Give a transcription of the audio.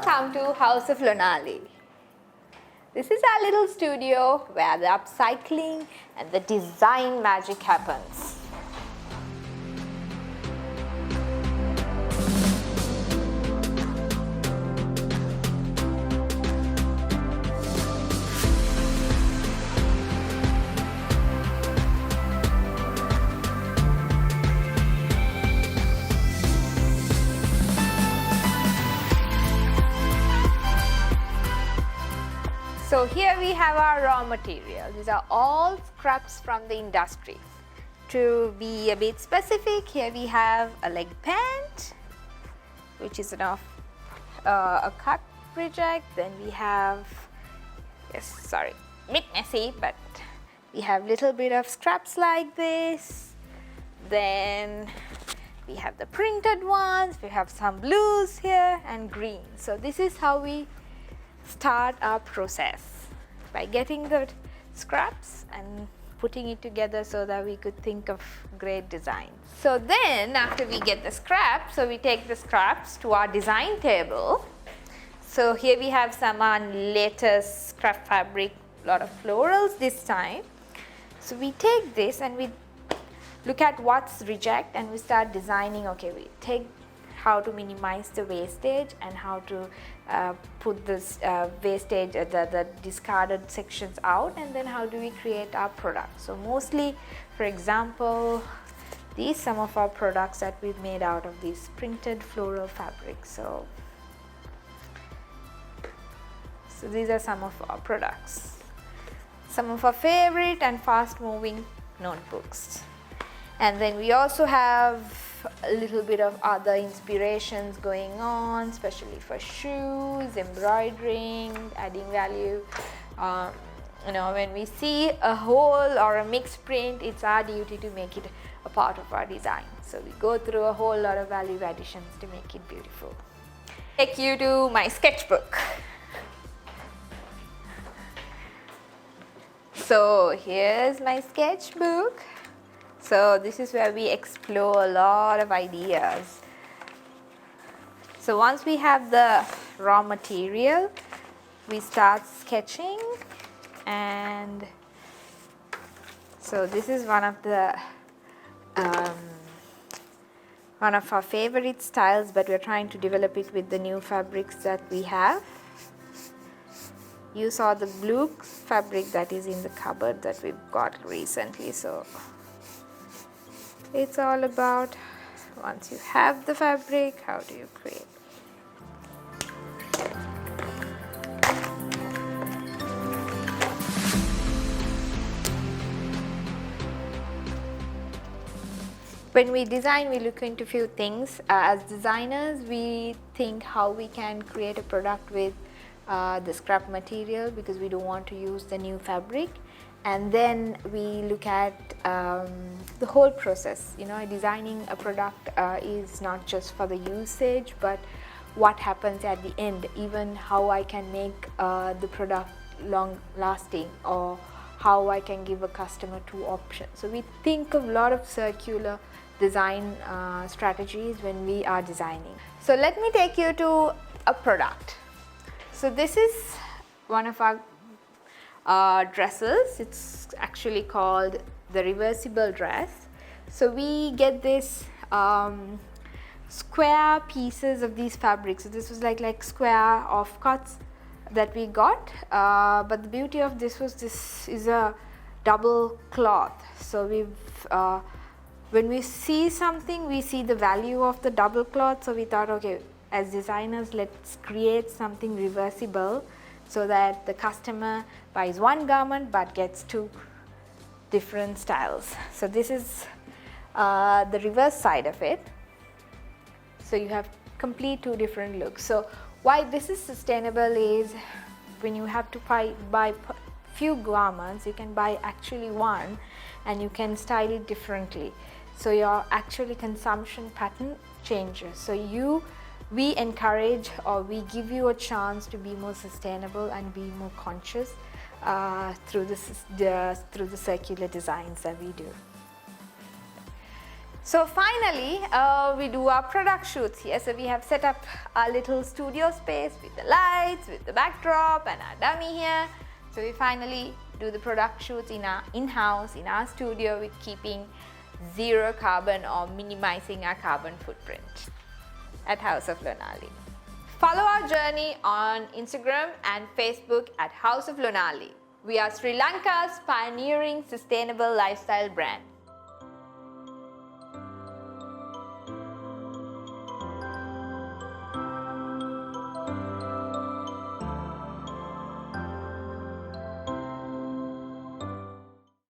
Welcome to House of Lonali. This is our little studio where the upcycling and the design magic happens. So here we have our raw material. These are all scraps from the industry. To be a bit specific, here we have a leg pant, which is a cut project. Then we have, bit messy, but we have little bit of scraps like this. Then we have the printed ones. We have some blues here and green. So this is how we start our process, by getting the scraps and putting it together so that we could think of great designs. So then after we get the scraps, so we take the scraps to our design table. So here we have some latest scrap fabric, a lot of florals this time. So we take this and we look at what's reject and we start designing. Okay, we take how to minimize the wastage and how to put this wastage, the discarded sections out, and then how do we create our product. So mostly, for example, these some of our products that we've made out of these printed floral fabrics. So these are some of our products, some of our favorite and fast moving notebooks. And then we also have a little bit of other inspirations going on, especially for shoes, embroidering, adding value. When we see a whole or a mixed print, it's our duty to make it a part of our design. So we go through a whole lot of value additions to make it beautiful. Take you to my sketchbook. So here's my sketchbook. So this is where we explore a lot of ideas. So once we have the raw material, we start sketching, and so this is one of our favorite styles, but we're trying to develop it with the new fabrics that we have. You saw the blue fabric that is in the cupboard that we've got recently. So it's all about, once you have the fabric, how do you create? When we design, we look into few things. As designers, we think how we can create a product with the scrap material, because we don't want to use the new fabric. And then we look at the whole process. Designing a product is not just for the usage, but what happens at the end, even how I can make the product long lasting, or how I can give a customer two options. So we think of a lot of circular design strategies when we are designing. So let me take you to a product. So this is one of our dresses. It's actually called the reversible dress. So we get this square pieces of these fabrics. So this was like square off cuts that we got, but the beauty of this is a double cloth. So when we see something, we see the value of the double cloth. So we thought, okay, as designers, let's create something reversible, so that the customer buys one garment but gets two different styles. So this is the reverse side of it. So you have complete two different looks. So why this is sustainable is, when you have to buy few garments, you can buy actually one and you can style it differently. So your actually consumption pattern changes. So we encourage, or we give you a chance to be more sustainable and be more conscious through the circular designs that we do. So finally, we do our product shoots here. So we have set up our little studio space with the lights, with the backdrop and our dummy here. So we finally do the product shoots in our in-house, in our studio, with keeping zero carbon or minimizing our carbon footprint at House of Lonali. Follow our journey on Instagram and Facebook at House of Lonali. We are Sri Lanka's pioneering sustainable lifestyle brand.